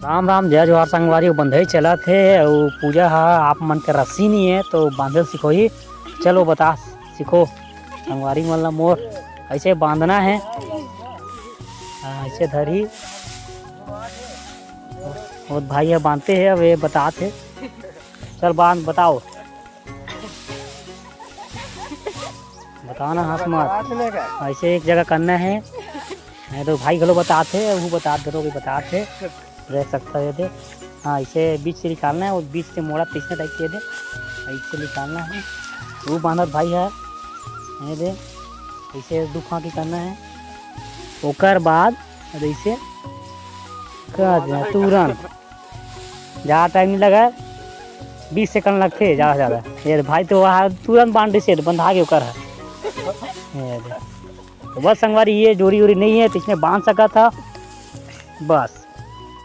राम राम जय जोहार संगवारी बंधई चला थे और पूजा हा आप मन के रस्सी नहीं है तो बांधल सीखो ही। चलो बता सीखो संगवारी मन ला मोर ऐसे बांधना है। ऐसे धरी और भाई है बांधते हैं। अब ये बताते चल बांध बताओ बताओ ना हाथ मत ऐसे एक जगह करना है। तो भाई गलो बताते वो बता दो बताते रह सकता है दे। हाँ इसे बीच से निकालना है और बीच से मोड़ा तीसरे टाइप के दे ऐसे निकालना है। वो बांधत भाई है दे ऐसे दुखा की करना है। ओकर बाद ऐसे कर तुरंत ज़्यादा टाइम नहीं लगा 20 सेकंड लगते ज़्यादा ज़्यादा। ये भाई तो वहाँ तुरंत बांध से बंधा के ओकर है। तो बस संगवारी ये जोड़ी वोड़ी नहीं है तो इसमें बांध सका था बस।